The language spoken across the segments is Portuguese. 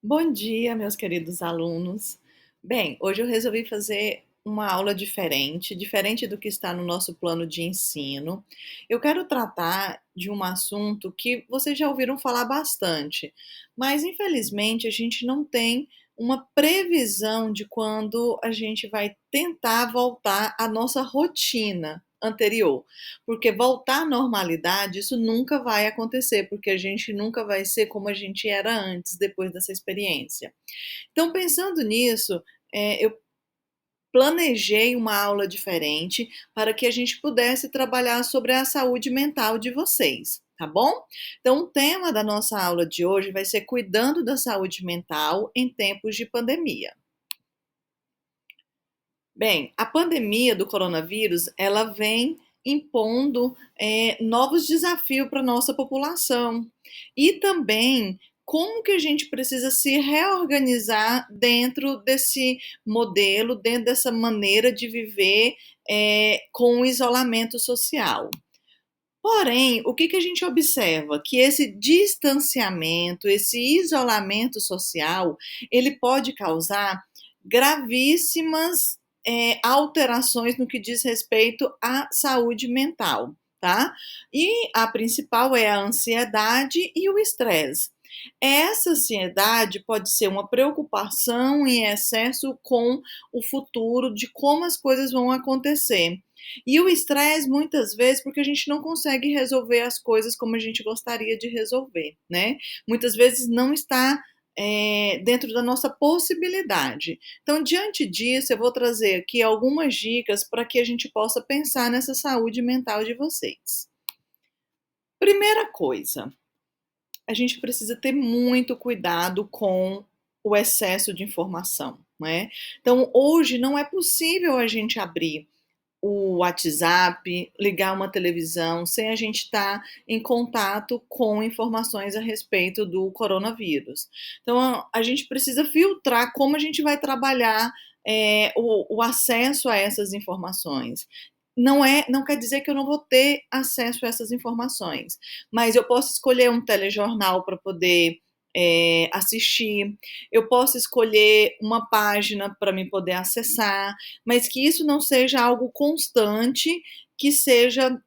Bom dia, meus queridos alunos. Bem, hoje eu resolvi fazer uma aula diferente do que está no nosso plano de ensino. Eu quero tratar de um assunto que vocês já ouviram falar bastante, mas infelizmente a gente não tem uma previsão de quando a gente vai tentar voltar à nossa rotina anterior. Porque voltar à normalidade, isso nunca vai acontecer, porque a gente nunca vai ser como a gente era antes, depois dessa experiência. Então, pensando nisso, eu planejei uma aula diferente para que a gente pudesse trabalhar sobre a saúde mental de vocês, tá bom? Então, o tema da nossa aula de hoje vai ser cuidando da saúde mental em tempos de pandemia. Bem, a pandemia do coronavírus, ela vem impondo novos desafios para a nossa população. E também como que a gente precisa se reorganizar dentro desse modelo, dentro dessa maneira de viver com o isolamento social. Porém, o que que a gente observa? Que esse distanciamento, esse isolamento social, ele pode causar gravíssimas alterações no que diz respeito à saúde mental, tá? E a principal é a ansiedade e o estresse. Essa ansiedade pode ser uma preocupação em excesso com o futuro, de como as coisas vão acontecer. E o estresse, muitas vezes, porque a gente não consegue resolver as coisas como a gente gostaria de resolver, né? Muitas vezes não está dentro da nossa possibilidade. Então, diante disso, eu vou trazer aqui algumas dicas para que a gente possa pensar nessa saúde mental de vocês. Primeira coisa, a gente precisa ter muito cuidado com o excesso de informação, né? Então, hoje não é possível a gente abrir o WhatsApp, ligar uma televisão, sem a gente estar em contato com informações a respeito do coronavírus. Então, a gente precisa filtrar como a gente vai trabalhar o acesso a essas informações. Não quer dizer que eu não vou ter acesso a essas informações, mas eu posso escolher um telejornal para poder assistir, eu posso escolher uma página para me poder acessar, mas que isso não seja algo constante, que seja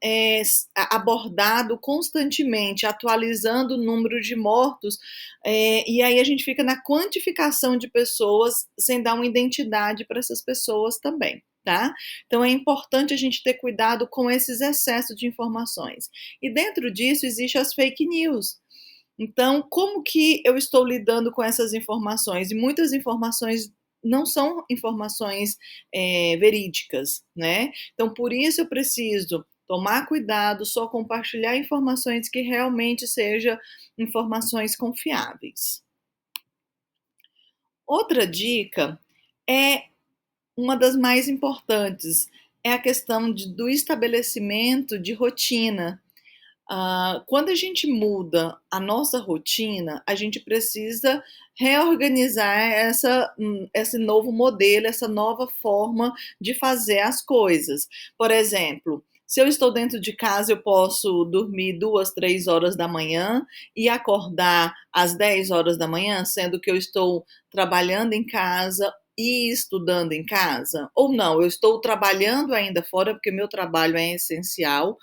abordado constantemente, atualizando o número de mortos, e aí a gente fica na quantificação de pessoas sem dar uma identidade para essas pessoas também. Tá? Então é importante a gente ter cuidado com esses excessos de informações. E dentro disso existe as fake news. Então, como que eu estou lidando com essas informações? E muitas informações não são informações verídicas, né? Então, por isso eu preciso tomar cuidado, só compartilhar informações que realmente sejam informações confiáveis. Outra dica é uma das mais importantes, é a questão do estabelecimento de rotina. Quando a gente muda a nossa rotina, a gente precisa reorganizar esse novo modelo, essa nova forma de fazer as coisas. Por exemplo, se eu estou dentro de casa, eu posso dormir 2, 3 horas da manhã e acordar às 10 horas da manhã, sendo que eu estou trabalhando em casa e estudando em casa? Ou não, eu estou trabalhando ainda fora, porque meu trabalho é essencial,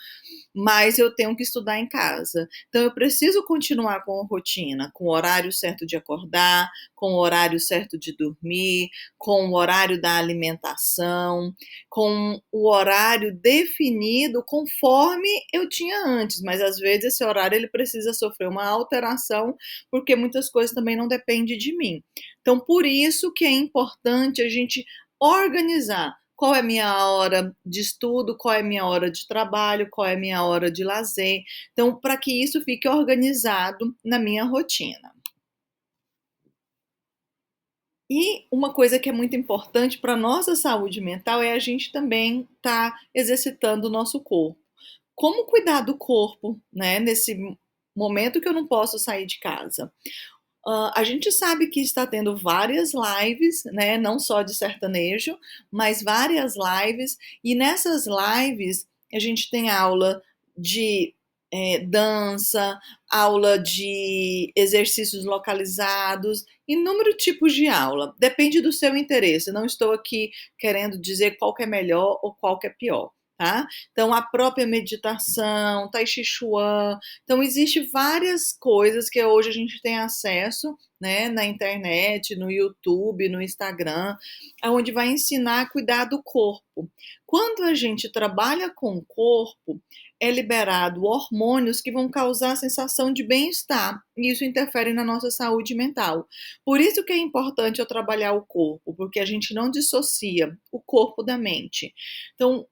mas eu tenho que estudar em casa. Então eu preciso continuar com a rotina, com o horário certo de acordar, com o horário certo de dormir, com o horário da alimentação, com o horário definido conforme eu tinha antes, mas às vezes esse horário ele precisa sofrer uma alteração, porque muitas coisas também não dependem de mim. Então, por isso que é importante a gente organizar qual é a minha hora de estudo, qual é a minha hora de trabalho, qual é a minha hora de lazer. Então, para que isso fique organizado na minha rotina. E uma coisa que é muito importante para a nossa saúde mental é a gente também estar exercitando o nosso corpo. Como cuidar do corpo, né, nesse momento que eu não posso sair de casa? A gente sabe que está tendo várias lives, né, não só de sertanejo, mas várias lives, e nessas lives a gente tem aula de dança, aula de exercícios localizados, inúmeros tipos de aula. Depende do seu interesse. Não estou aqui querendo dizer qual que é melhor ou qual que é pior. Tá? Então, a própria meditação, Tai Chi Chuan. Então, existe várias coisas que hoje a gente tem acesso, né, na internet, no YouTube, no Instagram, onde vai ensinar a cuidar do corpo. Quando a gente trabalha com o corpo, é liberado hormônios que vão causar a sensação de bem-estar, e isso interfere na nossa saúde mental. Por isso que é importante eu trabalhar o corpo, porque a gente não dissocia o corpo da mente. Então,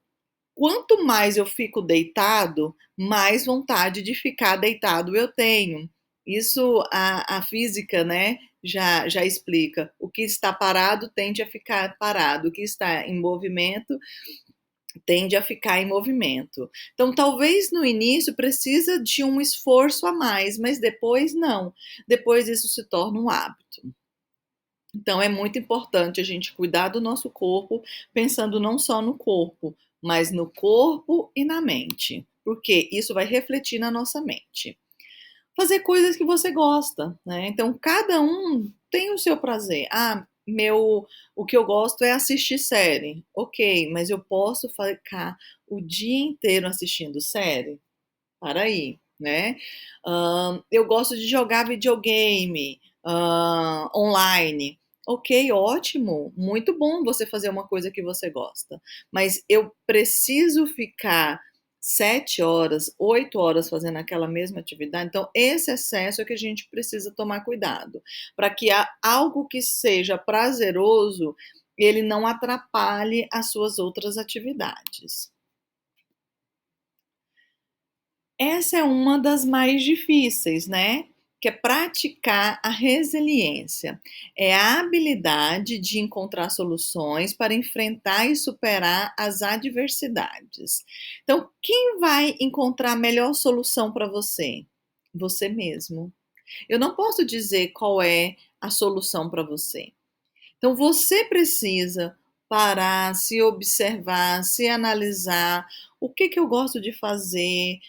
quanto mais eu fico deitado, mais vontade de ficar deitado eu tenho. Isso a física, né, já explica. O que está parado tende a ficar parado, o que está em movimento tende a ficar em movimento. Então, talvez no início precisa de um esforço a mais, mas depois não. Depois isso se torna um hábito. Então, é muito importante a gente cuidar do nosso corpo, pensando não só no corpo, mas no corpo e na mente, porque isso vai refletir na nossa mente. Fazer coisas que você gosta, né? Então, cada um tem o seu prazer. O que eu gosto é assistir série. Ok, mas eu posso ficar o dia inteiro assistindo série? Para aí, né? Eu gosto de jogar videogame online. Ok, ótimo, muito bom você fazer uma coisa que você gosta. Mas eu preciso ficar 7 horas, 8 horas fazendo aquela mesma atividade. Então, esse excesso é que a gente precisa tomar cuidado, para que algo que seja prazeroso, ele não atrapalhe as suas outras atividades. Essa é uma das mais difíceis, né? Que é praticar a resiliência. É a habilidade de encontrar soluções para enfrentar e superar as adversidades. Então, quem vai encontrar a melhor solução para você? Você mesmo. Eu não posso dizer qual é a solução para você. Então você precisa parar, se observar, se analisar, o que que eu gosto de fazer,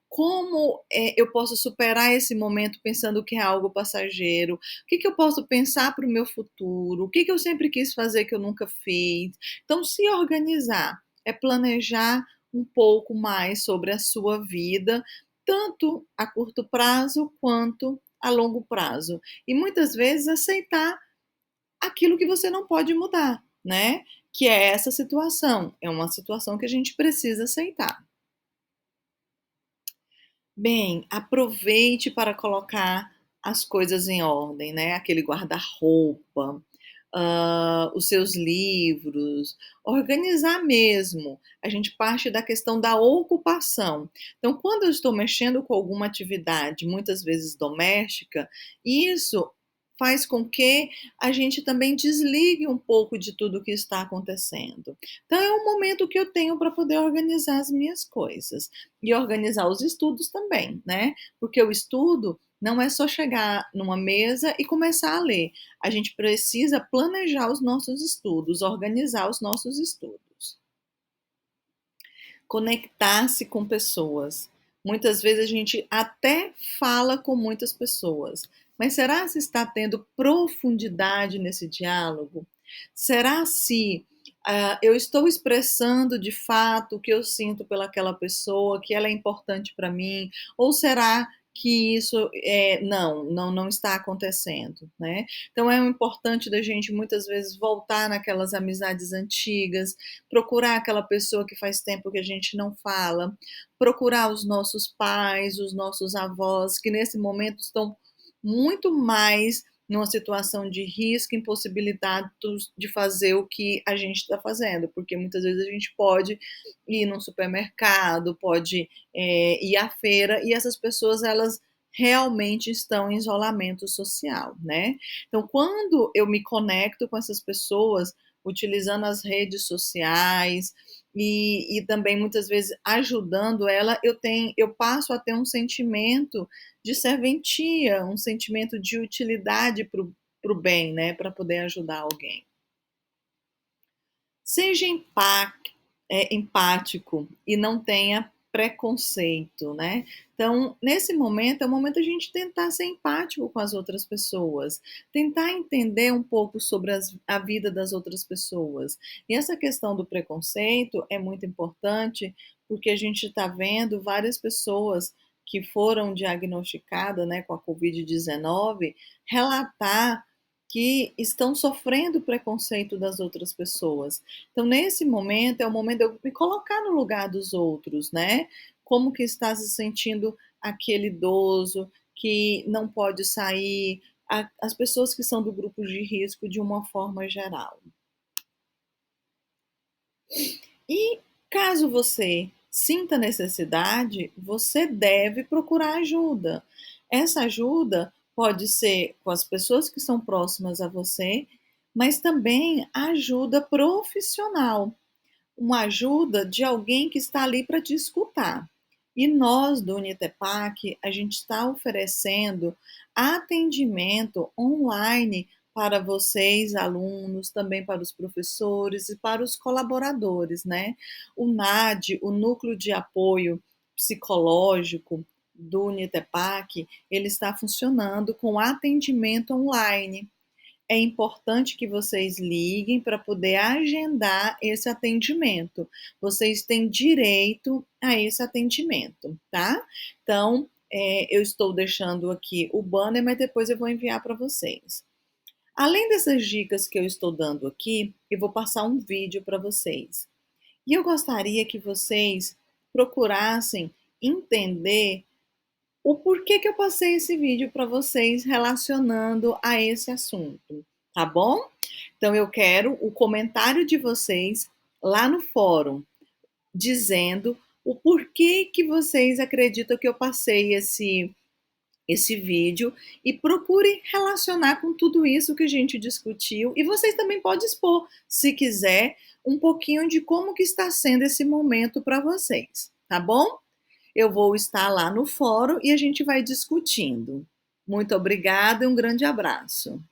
como eu posso superar esse momento pensando que é algo passageiro, o que que eu posso pensar para o meu futuro, o que que eu sempre quis fazer que eu nunca fiz. Então se organizar é planejar um pouco mais sobre a sua vida, tanto a curto prazo quanto a longo prazo. E muitas vezes aceitar aquilo que você não pode mudar, né? Que é essa situação. É uma situação que a gente precisa aceitar. Bem, aproveite para colocar as coisas em ordem, né? Aquele guarda-roupa, os seus livros, organizar mesmo. A gente parte da questão da ocupação. Então, quando eu estou mexendo com alguma atividade, muitas vezes doméstica, isso faz com que a gente também desligue um pouco de tudo que está acontecendo. Então, é um momento que eu tenho para poder organizar as minhas coisas e organizar os estudos também, né? Porque o estudo não é só chegar numa mesa e começar a ler. A gente precisa planejar os nossos estudos, organizar os nossos estudos. Conectar-se com pessoas. Muitas vezes a gente até fala com muitas pessoas, mas será se está tendo profundidade nesse diálogo? Será se eu estou expressando de fato o que eu sinto pelaquela pessoa, que ela é importante para mim? Ou será que isso não está acontecendo, né? Então é importante da gente muitas vezes voltar naquelas amizades antigas, procurar aquela pessoa que faz tempo que a gente não fala, procurar os nossos pais, os nossos avós, que nesse momento estão muito mais numa situação de risco, impossibilitados de fazer o que a gente está fazendo, porque muitas vezes a gente pode ir num supermercado, pode ir à feira, e essas pessoas, elas realmente estão em isolamento social, né? Então, quando eu me conecto com essas pessoas, utilizando as redes sociais e também muitas vezes ajudando ela, eu passo a ter um sentimento de serventia, um sentimento de utilidade para o bem, né? Para poder ajudar alguém. Seja empático e não tenha preconceito, né. Então, nesse momento, é o momento a gente tentar ser empático com as outras pessoas, tentar entender um pouco sobre a vida das outras pessoas. E essa questão do preconceito é muito importante, porque a gente está vendo várias pessoas que foram diagnosticadas, né, com a Covid-19, relatar que estão sofrendo preconceito das outras pessoas. Então, nesse momento, é o momento de eu me colocar no lugar dos outros, né? Como que está se sentindo aquele idoso que não pode sair, as pessoas que são do grupo de risco de uma forma geral. E caso você sinta necessidade, você deve procurar ajuda. Essa ajuda pode ser com as pessoas que são próximas a você, mas também ajuda profissional, uma ajuda de alguém que está ali para te escutar. E nós do Unitepac, a gente está oferecendo atendimento online para vocês, alunos, também para os professores e para os colaboradores, né? O NAD, o Núcleo de Apoio Psicológico do Unitepac, ele está funcionando com atendimento online. É importante que vocês liguem para poder agendar esse atendimento. Vocês têm direito a esse atendimento, tá? Então, eu estou deixando aqui o banner, mas depois eu vou enviar para vocês. Além dessas dicas que eu estou dando aqui, eu vou passar um vídeo para vocês. E eu gostaria que vocês procurassem entender o porquê que eu passei esse vídeo para vocês relacionando a esse assunto, tá bom? Então eu quero o comentário de vocês lá no fórum, dizendo o porquê que vocês acreditam que eu passei esse vídeo e procure relacionar com tudo isso que a gente discutiu. E vocês também podem expor, se quiser, um pouquinho de como que está sendo esse momento para vocês, tá bom? Eu vou estar lá no fórum e a gente vai discutindo. Muito obrigada e um grande abraço.